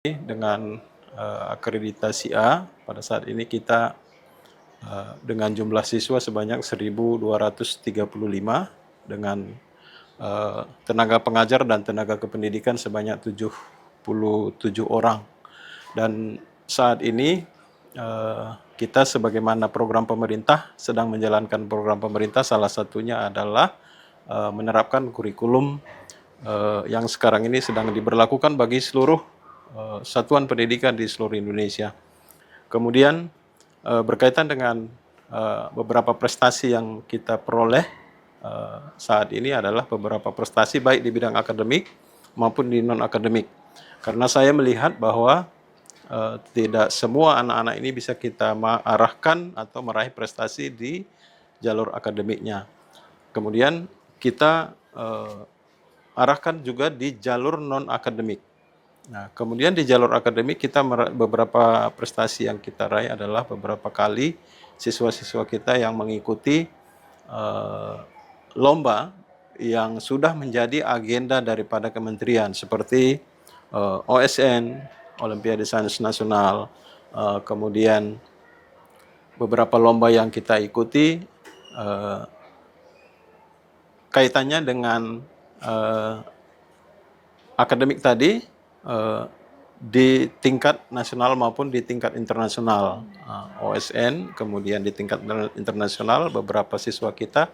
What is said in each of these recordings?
dengan akreditasi A. Pada saat ini kita dengan jumlah siswa sebanyak 1.235 dengan tenaga pengajar dan tenaga kependidikan sebanyak 77 orang. Dan saat ini kita sebagaimana program pemerintah sedang menjalankan program pemerintah, salah satunya adalah menerapkan kurikulum yang sekarang ini sedang diberlakukan bagi seluruh satuan pendidikan di seluruh Indonesia. Kemudian berkaitan dengan beberapa prestasi yang kita peroleh saat ini adalah beberapa prestasi baik di bidang akademik maupun di non-akademik. Karena saya melihat bahwa tidak semua anak-anak ini bisa kita arahkan atau meraih prestasi di jalur akademiknya. Kemudian kita arahkan juga di jalur non-akademik. Nah, kemudian di jalur akademik kita beberapa prestasi yang kita raih adalah beberapa kali siswa-siswa kita yang mengikuti lomba yang sudah menjadi agenda daripada kementerian seperti OSN, Olimpiade Sains Nasional, kemudian beberapa lomba yang kita ikuti kaitannya dengan akademik tadi di tingkat nasional maupun di tingkat internasional. OSN, kemudian di tingkat internasional beberapa siswa kita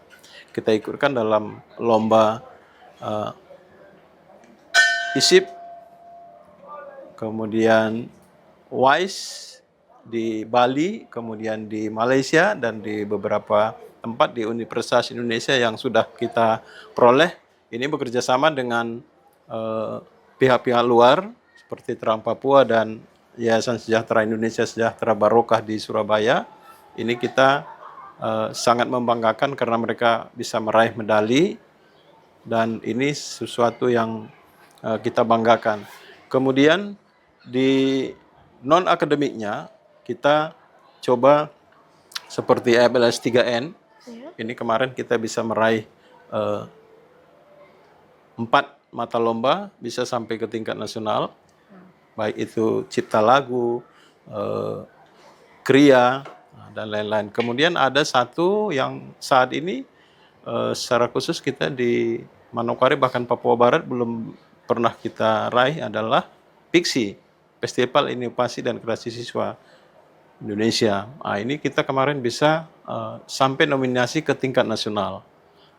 ikutkan dalam lomba ISIP, kemudian WISE di Bali, kemudian di Malaysia, dan di beberapa tempat di Universitas Indonesia yang sudah kita peroleh. Ini bekerja sama dengan pihak-pihak luar seperti Trans Papua dan Yayasan Sejahtera Indonesia Sejahtera Barokah di Surabaya. Ini kita sangat membanggakan karena mereka bisa meraih medali dan ini sesuatu yang kita banggakan. Kemudian di non-akademiknya kita coba seperti AFLS 3N. Ini kemarin kita bisa meraih 4 mata lomba, bisa sampai ke tingkat nasional, baik itu cipta lagu, kriya, dan lain-lain. Kemudian ada satu yang saat ini secara khusus kita di Manokwari bahkan Papua Barat belum pernah kita raih adalah PIKSI, Festival Inovasi dan Kreasi Siswa Indonesia. Nah, ini kita kemarin bisa sampai nominasi ke tingkat nasional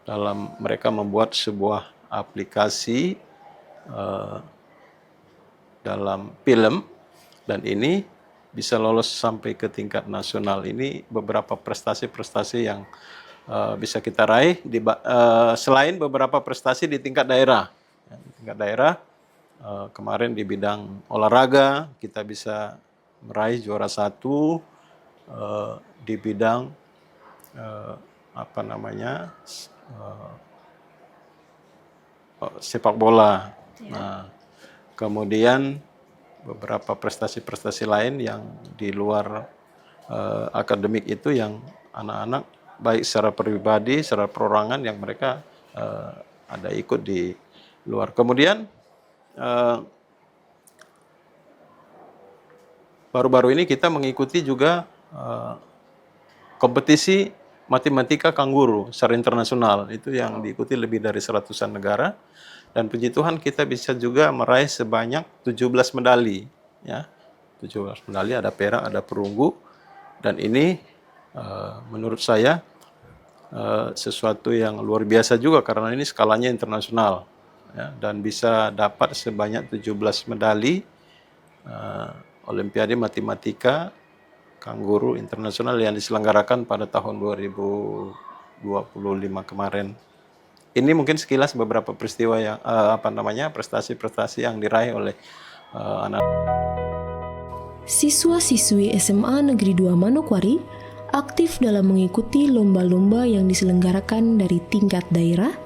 dalam mereka membuat sebuah aplikasi dalam film, dan ini bisa lolos sampai ke tingkat nasional. Ini beberapa prestasi-prestasi yang bisa kita raih selain beberapa prestasi di tingkat daerah. Di tingkat daerah kemarin di bidang olahraga kita bisa meraih juara 1 di bidang sepak bola. Nah, kemudian beberapa prestasi-prestasi lain yang di luar akademik itu yang anak-anak baik secara pribadi, secara perorangan yang mereka ada ikut di luar. Kemudian baru-baru ini kita mengikuti juga kompetisi matematika kangguru secara internasional, itu yang diikuti lebih dari 100-an negara, dan puji Tuhan kita bisa juga meraih sebanyak 17 medali, ya. 17 medali, ada perak, ada perunggu, dan ini menurut saya sesuatu yang luar biasa juga karena ini skalanya internasional, ya, dan bisa dapat sebanyak 17 medali Olimpiade Matematika Kangguru Internasional yang diselenggarakan pada tahun 2025 kemarin. Ini mungkin sekilas beberapa peristiwa yang prestasi-prestasi yang diraih oleh anak. Siswa-siswi SMA Negeri 2 Manokwari aktif dalam mengikuti lomba-lomba yang diselenggarakan dari tingkat daerah,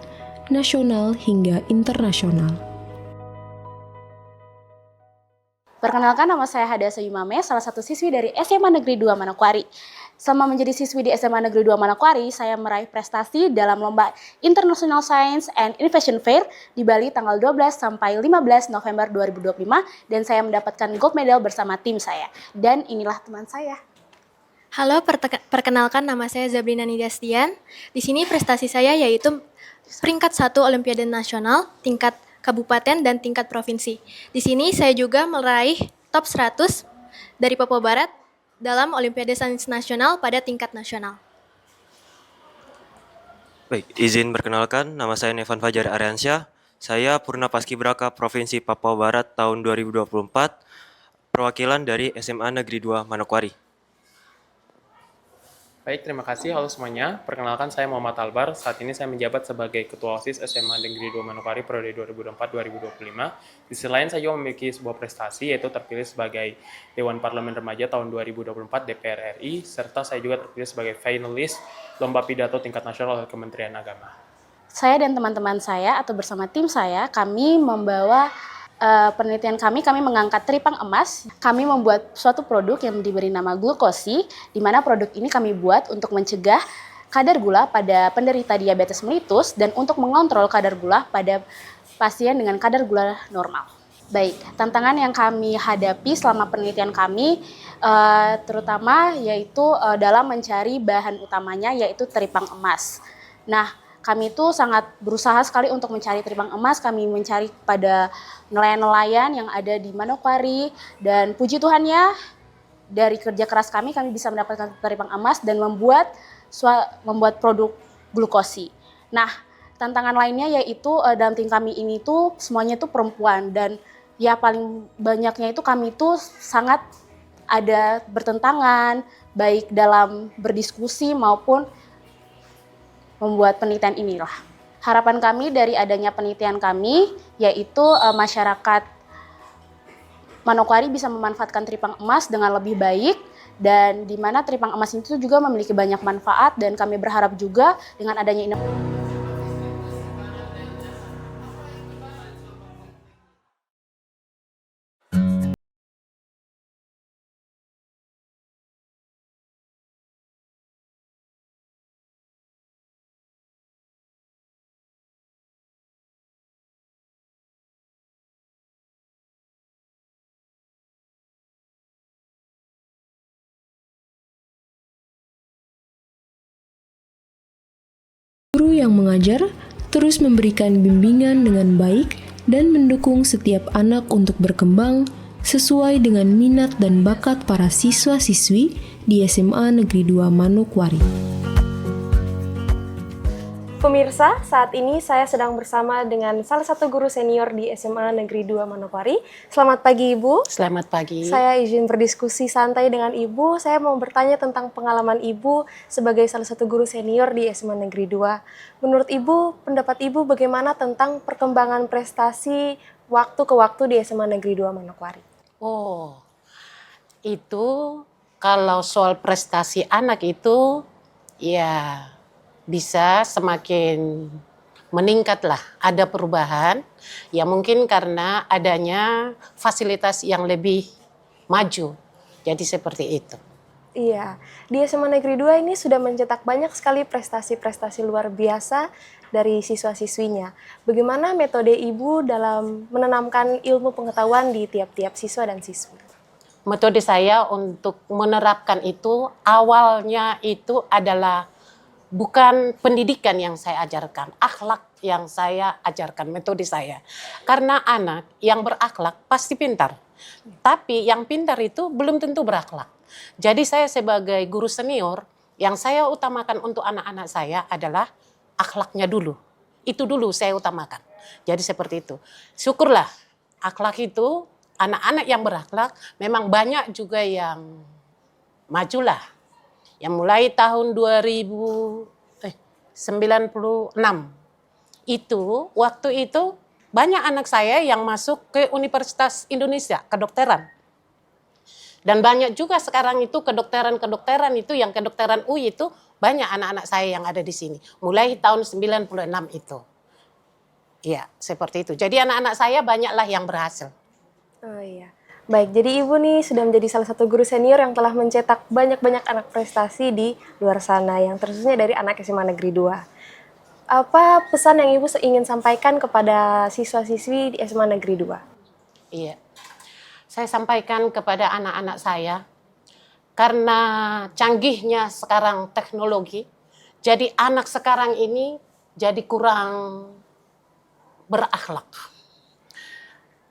nasional hingga internasional. Perkenalkan, nama saya Hada Soyimame, salah satu siswi dari SMA Negeri 2 Manokwari. Selama menjadi siswi di SMA Negeri 2 Manokwari, saya meraih prestasi dalam lomba International Science and Innovation Fair di Bali tanggal 12 sampai 15 November 2025 dan saya mendapatkan gold medal bersama tim saya. Dan inilah teman saya. Halo, perkenalkan nama saya Zabrina Nidastian. Di sini prestasi saya yaitu peringkat 1 Olimpiade Nasional, tingkat kabupaten dan tingkat provinsi. Di sini saya juga meraih top 100 dari Papua Barat dalam Olimpiade Sains Nasional pada tingkat nasional. Baik, izin perkenalkan, nama saya Nevan Fajar Aryansyah. Saya Purna Paskibraka Provinsi Papua Barat tahun 2024, perwakilan dari SMA Negeri 2 Manokwari. Baik, terima kasih. Halo semuanya. Perkenalkan saya Muhammad Albar. Saat ini saya menjabat sebagai Ketua OSIS SMA Negeri 2 Manokwari periode 2024-2025. Di sisi lain saya juga memiliki sebuah prestasi yaitu terpilih sebagai Dewan Parlemen Remaja tahun 2024 DPR RI serta saya juga terpilih sebagai finalis Lomba Pidato Tingkat Nasional oleh Kementerian Agama. Saya dan teman-teman saya atau bersama tim saya, kami membawa penelitian kami mengangkat teripang emas. Kami membuat suatu produk yang diberi nama glukosi, di mana produk ini kami buat untuk mencegah kadar gula pada penderita diabetes mellitus dan untuk mengontrol kadar gula pada pasien dengan kadar gula normal. Baik, tantangan yang kami hadapi selama penelitian kami terutama yaitu dalam mencari bahan utamanya yaitu teripang emas. Nah, kami itu sangat berusaha sekali untuk mencari teripang emas. Kami mencari pada nelayan-nelayan yang ada di Manokwari dan puji Tuhannya dari kerja keras kami bisa mendapatkan teripang emas dan membuat produk glukosi. Nah, tantangan lainnya yaitu dalam tim kami ini tuh semuanya tuh perempuan dan ya paling banyaknya itu kami tuh sangat ada bertentangan baik dalam berdiskusi maupun membuat penelitian inilah. Harapan kami dari adanya penelitian kami yaitu masyarakat Manokwari bisa memanfaatkan teripang emas dengan lebih baik dan di mana teripang emas itu juga memiliki banyak manfaat dan kami berharap juga dengan adanya inovasi. Guru yang mengajar terus memberikan bimbingan dengan baik dan mendukung setiap anak untuk berkembang sesuai dengan minat dan bakat para siswa-siswi di SMA Negeri 2 Manokwari. Pemirsa, saat ini saya sedang bersama dengan salah satu guru senior di SMA Negeri 2 Manokwari. Selamat pagi, Ibu. Selamat pagi. Saya izin berdiskusi santai dengan Ibu. Saya mau bertanya tentang pengalaman Ibu sebagai salah satu guru senior di SMA Negeri 2. Menurut Ibu, pendapat Ibu bagaimana tentang perkembangan prestasi waktu ke waktu di SMA Negeri 2 Manokwari? Oh, itu kalau soal prestasi anak itu ya bisa semakin meningkatlah, ada perubahan ya mungkin karena adanya fasilitas yang lebih maju. Jadi seperti itu. Iya, di SMA Negeri 2 ini sudah mencetak banyak sekali prestasi-prestasi luar biasa dari siswa-siswinya. Bagaimana metode Ibu dalam menanamkan ilmu pengetahuan di tiap-tiap siswa dan siswi? Metode saya untuk menerapkan itu awalnya itu adalah bukan pendidikan yang saya ajarkan, akhlak yang saya ajarkan, metode saya. Karena anak yang berakhlak pasti pintar. Tapi yang pintar itu belum tentu berakhlak. Jadi saya sebagai guru senior, yang saya utamakan untuk anak-anak saya adalah akhlaknya dulu. Itu dulu saya utamakan. Jadi seperti itu. Syukurlah akhlak itu, anak-anak yang berakhlak memang banyak juga yang majulah. Yang mulai tahun 1996 itu, waktu itu banyak anak saya yang masuk ke Universitas Indonesia, kedokteran. Dan banyak juga sekarang itu kedokteran itu, yang kedokteran UI itu banyak anak-anak saya yang ada di sini. Mulai tahun 96 itu. Iya, seperti itu. Jadi anak-anak saya banyaklah yang berhasil. Oh iya. Baik, jadi Ibu nih sudah menjadi salah satu guru senior yang telah mencetak banyak-banyak anak prestasi di luar sana, yang terkhususnya dari anak SMA Negeri 2. Apa pesan yang Ibu ingin sampaikan kepada siswa-siswi di SMA Negeri 2? Iya, saya sampaikan kepada anak-anak saya, karena canggihnya sekarang teknologi, jadi anak sekarang ini jadi kurang berakhlak.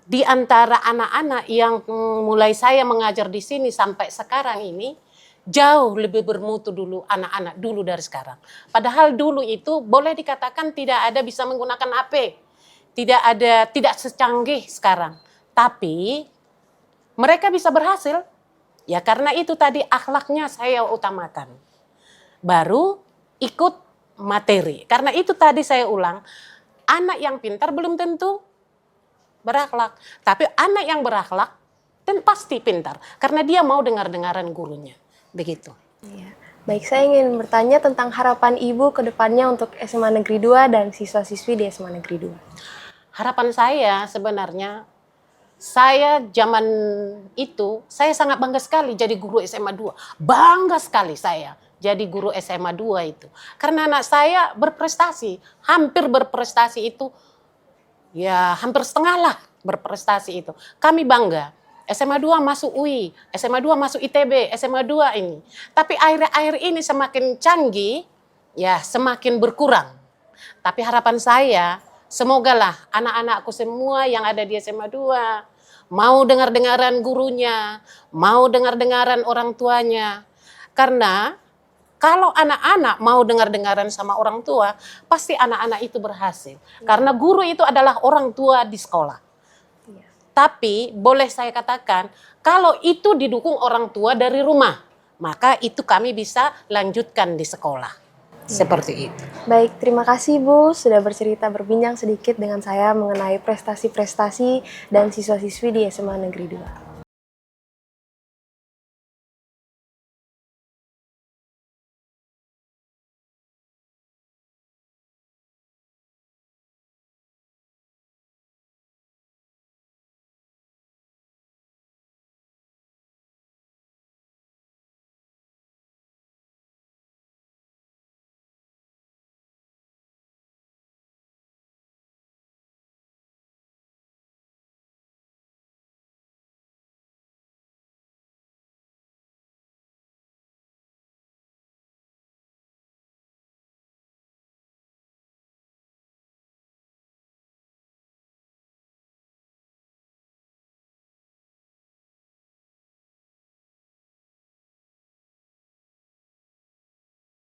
Di antara anak-anak yang mulai saya mengajar di sini sampai sekarang ini, jauh lebih bermutu dulu anak-anak dulu dari sekarang. Padahal dulu itu boleh dikatakan tidak ada bisa menggunakan HP. Tidak secanggih sekarang. Tapi mereka bisa berhasil. Ya karena itu tadi akhlaknya saya utamakan. Baru ikut materi. Karena itu tadi saya ulang, anak yang pintar belum tentu berakhlak. Tapi anak yang berakhlak dan pasti pintar. Karena dia mau dengar-dengaran gurunya. Begitu. Iya. Baik, saya ingin bertanya tentang harapan Ibu ke depannya untuk SMA Negeri 2 dan siswa-siswi di SMA Negeri 2. Harapan saya sebenarnya, saya zaman itu, saya sangat bangga sekali jadi guru SMA 2. Bangga sekali saya jadi guru SMA 2 itu. Karena anak saya berprestasi, hampir berprestasi itu, ya hampir setengah lah berprestasi itu. Kami bangga. SMA 2 masuk UI, SMA 2 masuk ITB, SMA 2 ini. Tapi akhir-akhir ini semakin canggih, ya semakin berkurang. Tapi harapan saya, semogalah anak-anakku semua yang ada di SMA 2 mau dengar-dengaran gurunya, mau dengar-dengaran orang tuanya. Karena kalau anak-anak mau dengar-dengaran sama orang tua, pasti anak-anak itu berhasil. Karena guru itu adalah orang tua di sekolah. Tapi boleh saya katakan, kalau itu didukung orang tua dari rumah, maka itu kami bisa lanjutkan di sekolah. Seperti itu. Baik, terima kasih Bu sudah bercerita berbincang sedikit dengan saya mengenai prestasi-prestasi dan siswa-siswi di SMA Negeri 2.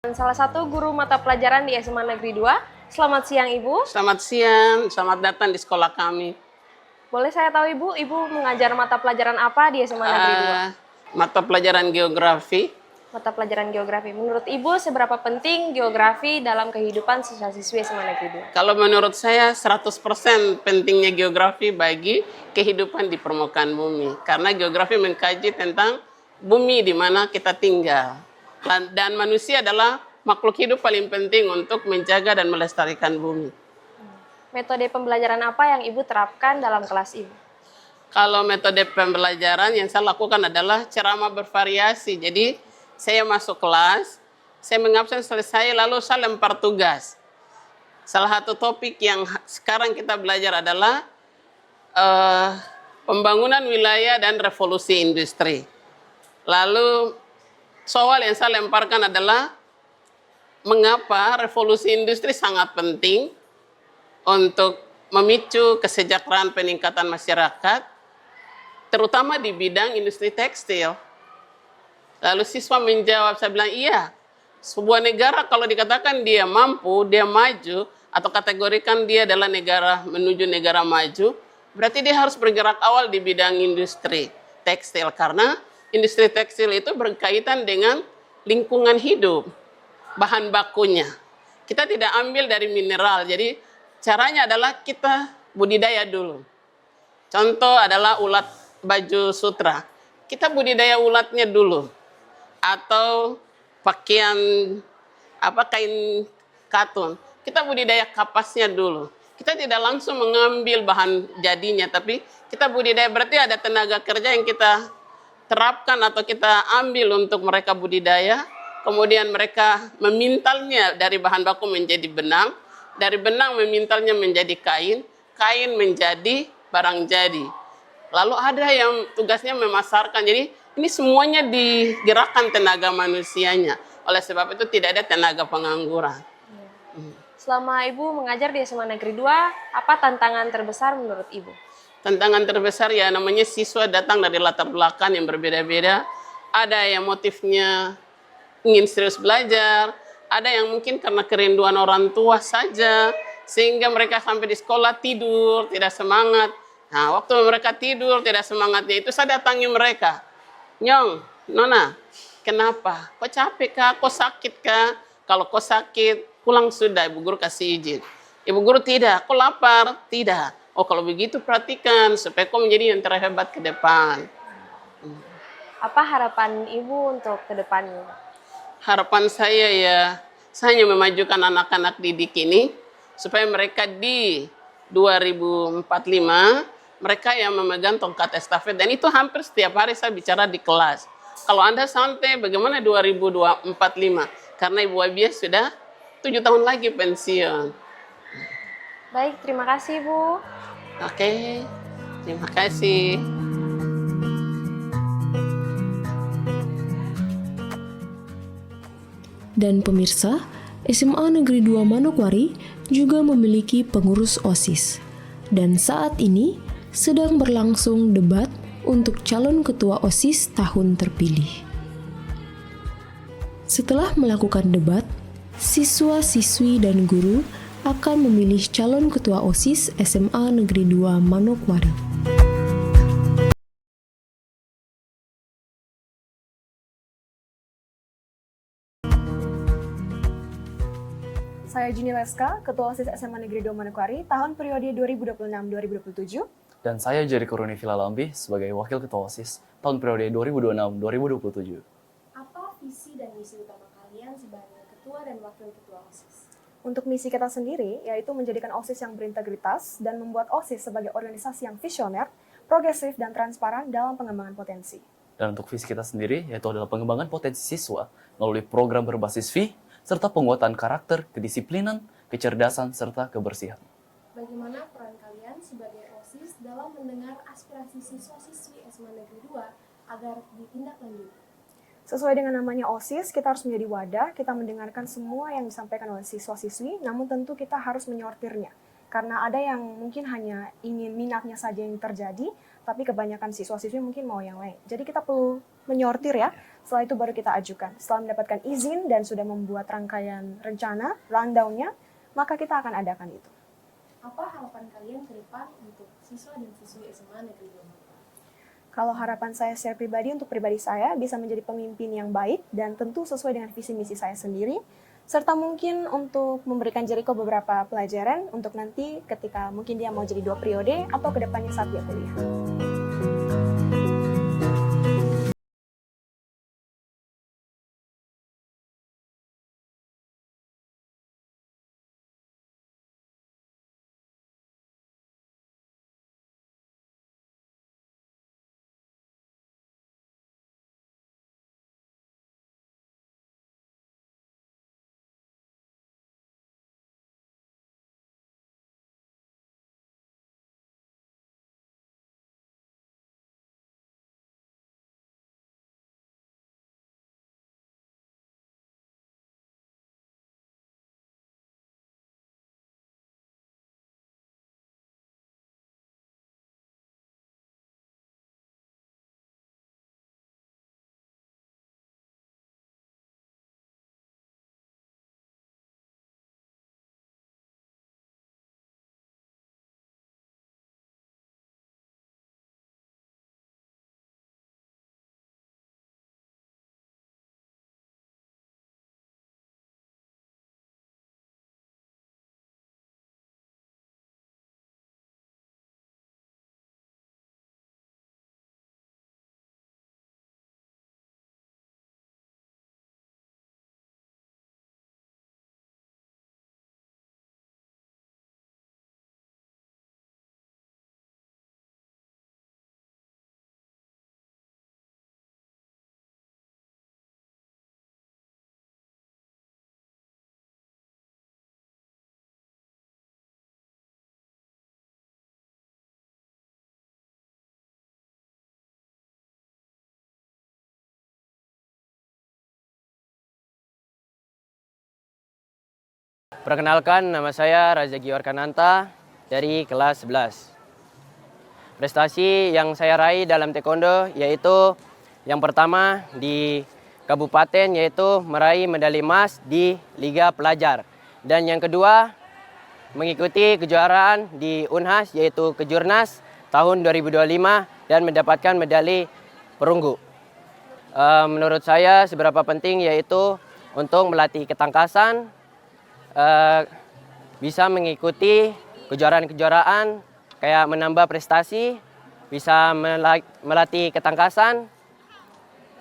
Salah satu guru mata pelajaran di SMA Negeri 2. Selamat siang Ibu. Selamat siang, selamat datang di sekolah kami. Boleh saya tahu Ibu mengajar mata pelajaran apa di SMA Negeri 2? Mata pelajaran geografi. Mata pelajaran geografi. Menurut Ibu seberapa penting geografi dalam kehidupan siswa-siswi SMA Negeri 2? Kalau menurut saya 100% pentingnya geografi bagi kehidupan di permukaan bumi. Karena geografi mengkaji tentang bumi di mana kita tinggal. Dan manusia adalah makhluk hidup paling penting untuk menjaga dan melestarikan bumi. Metode pembelajaran apa yang Ibu terapkan dalam kelas Ibu? Kalau metode pembelajaran yang saya lakukan adalah ceramah bervariasi. Jadi saya masuk kelas, saya mengabsen selesai, lalu saya lempar tugas. Salah satu topik yang sekarang kita belajar adalah pembangunan wilayah dan revolusi industri. Lalu soal yang saya lemparkan adalah mengapa revolusi industri sangat penting untuk memicu kesejahteraan peningkatan masyarakat, terutama di bidang industri tekstil. Lalu siswa menjawab, saya bilang, iya, sebuah negara kalau dikatakan dia mampu, dia maju, atau kategorikan dia adalah negara menuju negara maju, berarti dia harus bergerak awal di bidang industri tekstil, karena industri tekstil itu berkaitan dengan lingkungan hidup, bahan bakunya. Kita tidak ambil dari mineral, jadi caranya adalah kita budidaya dulu. Contoh adalah ulat baju sutra. Kita budidaya ulatnya dulu. Atau pakaian kain katun. Kita budidaya kapasnya dulu. kita tidak langsung mengambil bahan jadinya, tapi kita budidaya berarti ada tenaga kerja yang kita terapkan atau kita ambil untuk mereka budidaya, kemudian mereka memintalnya dari bahan baku menjadi benang, dari benang memintalnya menjadi kain, kain menjadi barang jadi. Lalu ada yang tugasnya memasarkan, jadi ini semuanya digerakkan tenaga manusianya. Oleh sebab itu tidak ada tenaga pengangguran. Selama Ibu mengajar di SMA Negeri 2, apa tantangan terbesar menurut Ibu? Tantangan terbesar ya namanya siswa datang dari latar belakang yang berbeda-beda. Ada yang motifnya ingin serius belajar, ada yang mungkin karena kerinduan orang tua saja, sehingga mereka sampai di sekolah tidur, tidak semangat. Nah, waktu mereka tidur, tidak semangatnya itu saya datangi mereka. Nyong, Nona, kenapa? Kok capek kah? Kok sakit kah? Kalau kok sakit, pulang sudah, Ibu Guru kasih izin. Ibu Guru tidak, kok lapar? Tidak. Oh, kalau begitu perhatikan, supaya kau menjadi yang terhebat ke depan. Apa harapan Ibu untuk ke depannya? Harapan saya ya, saya hanya memajukan anak-anak didik ini, supaya mereka di 2045, mereka yang memegang tongkat estafet. Dan itu hampir setiap hari saya bicara di kelas. Kalau Anda santai, bagaimana 2045? Karena Ibu Abia sudah 7 tahun lagi pensiun. Baik, terima kasih Bu. Oke, terima kasih. Dan pemirsa, SMA Negeri 2 Manokwari juga memiliki pengurus OSIS. Dan saat ini sedang berlangsung debat untuk calon ketua OSIS tahun terpilih. Setelah melakukan debat, siswa-siswi dan guru akan memilih calon ketua OSIS SMA Negeri 2 Manokwari. Saya Juni Leska, Ketua OSIS SMA Negeri 2 Manokwari, tahun periode 2026-2027. Dan saya Jericho Roni Vilalambi sebagai Wakil Ketua OSIS tahun periode 2026-2027. Apa visi dan misi utama kalian sebagai Ketua dan Wakil Ketua OSIS? Untuk misi kita sendiri, yaitu menjadikan OSIS yang berintegritas dan membuat OSIS sebagai organisasi yang visioner, progresif, dan transparan dalam pengembangan potensi. Dan untuk visi kita sendiri, yaitu adalah pengembangan potensi siswa melalui program berbasis V, serta penguatan karakter, kedisiplinan, kecerdasan, serta kebersihan. Bagaimana peran kalian sebagai OSIS dalam mendengar aspirasi siswa-siswi SMA Negeri 2 agar ditindaklanjuti? Sesuai dengan namanya OSIS, kita harus menjadi wadah, kita mendengarkan semua yang disampaikan oleh siswa-siswi, namun tentu kita harus menyortirnya. Karena ada yang mungkin hanya ingin minatnya saja yang terjadi, tapi kebanyakan siswa-siswi mungkin mau yang lain. Jadi kita perlu menyortir ya, setelah itu baru kita ajukan. Setelah mendapatkan izin dan sudah membuat rangkaian rencana, rundown-nya, maka kita akan adakan itu. Apa harapan kalian ke depan untuk siswa dan siswi SMA Negeri 2? Kalau harapan saya secara pribadi, untuk pribadi saya, bisa menjadi pemimpin yang baik dan tentu sesuai dengan visi misi saya sendiri, serta mungkin untuk memberikan Jericho beberapa pelajaran untuk nanti ketika mungkin dia mau jadi 2 periode atau kedepannya saat dia kuliah. Perkenalkan, nama saya Raza Giorkananta dari kelas 11. Prestasi yang saya raih dalam taekwondo yaitu yang pertama di kabupaten yaitu meraih medali emas di Liga Pelajar. Dan yang kedua mengikuti kejuaraan di Unhas yaitu Kejurnas tahun 2025 dan mendapatkan medali perunggu. Menurut saya seberapa penting yaitu untuk melatih ketangkasan, bisa mengikuti kejuaraan-kejuaraan kayak menambah prestasi, bisa melatih ketangkasan,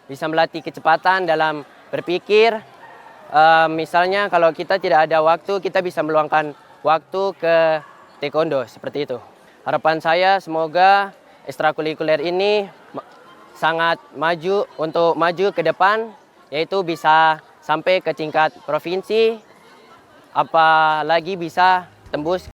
bisa melatih kecepatan dalam berpikir. Misalnya kalau kita tidak ada waktu, kita bisa meluangkan waktu ke taekwondo seperti itu. Harapan saya semoga ekstrakurikuler ini sangat maju untuk maju ke depan, yaitu bisa sampai ke tingkat provinsi, apalagi bisa tembus.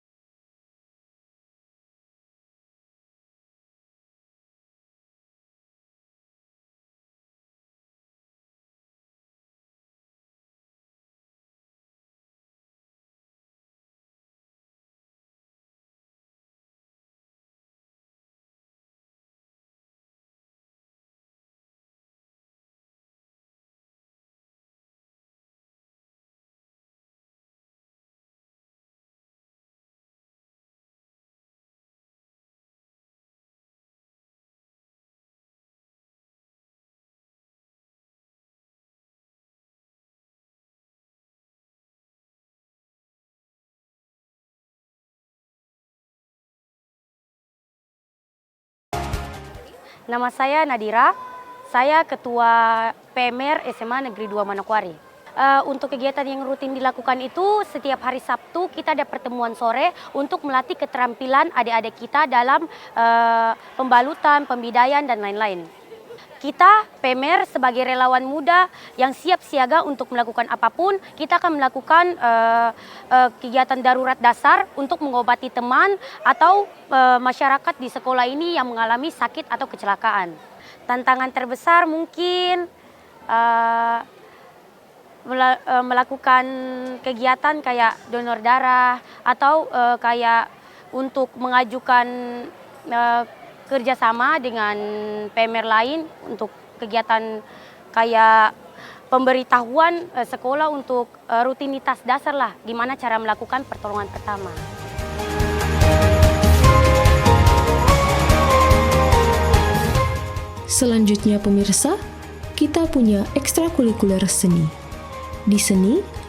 Nama saya Nadira, saya Ketua PMR SMA Negeri 2 Manokwari. Untuk kegiatan yang rutin dilakukan itu setiap hari Sabtu kita ada pertemuan sore untuk melatih keterampilan adik-adik kita dalam pembalutan, pembidaian dan lain-lain. Kita PMR sebagai relawan muda yang siap siaga untuk melakukan apapun, kita akan melakukan kegiatan darurat dasar untuk mengobati teman atau masyarakat di sekolah ini yang mengalami sakit atau kecelakaan. Tantangan terbesar mungkin melakukan kegiatan kayak donor darah atau kayak untuk mengajukan kerjasama dengan PMR lain untuk kegiatan kayak pemberitahuan sekolah untuk rutinitas dasar lah, gimana cara melakukan pertolongan pertama. Selanjutnya pemirsa, kita punya ekstrakurikuler seni. Di seni,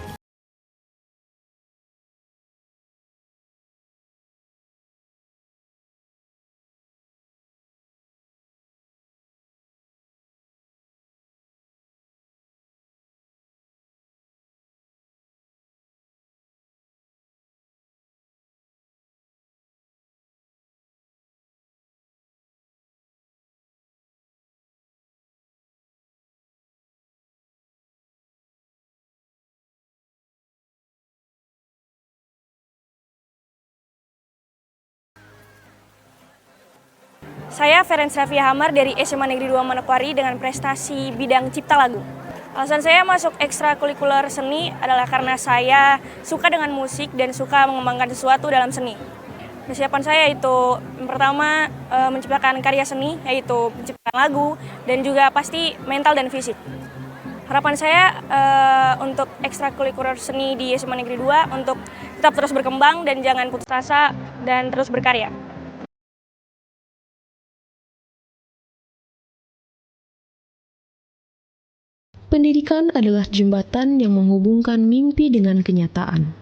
Saya Ferencia Hamar dari SMA Negeri 2 Manokwari dengan prestasi bidang cipta lagu. Alasan saya masuk ekstrakurikuler seni adalah karena saya suka dengan musik dan suka mengembangkan sesuatu dalam seni. Persiapan saya itu yang pertama menciptakan karya seni, yaitu menciptakan lagu dan juga pasti mental dan fisik. Harapan saya untuk ekstrakurikuler seni di SMA Negeri 2 untuk tetap terus berkembang dan jangan putus asa dan terus berkarya. pendidikan adalah jembatan yang menghubungkan mimpi dengan kenyataan.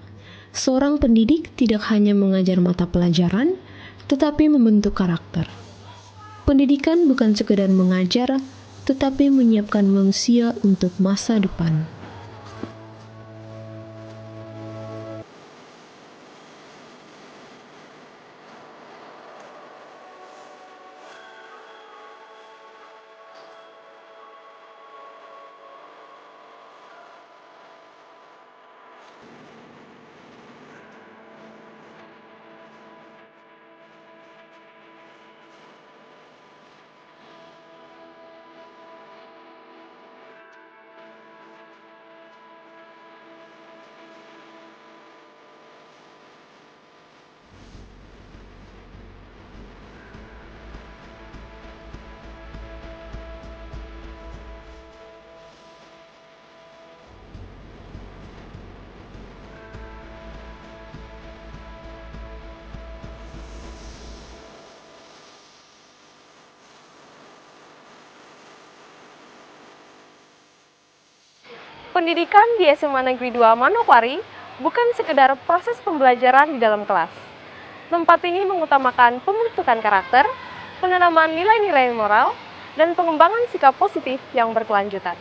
Seorang pendidik tidak hanya mengajar mata pelajaran, tetapi membentuk karakter. Pendidikan bukan sekedar mengajar, tetapi menyiapkan manusia untuk masa depan. Pendidikan di SMA Negeri 2 Manokwari bukan sekedar proses pembelajaran di dalam kelas. Tempat ini mengutamakan pembentukan karakter, penanaman nilai-nilai moral, dan pengembangan sikap positif yang berkelanjutan.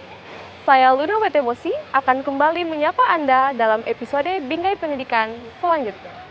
Saya Luna Wetebosi akan kembali menyapa Anda dalam episode Bingkai Pendidikan selanjutnya.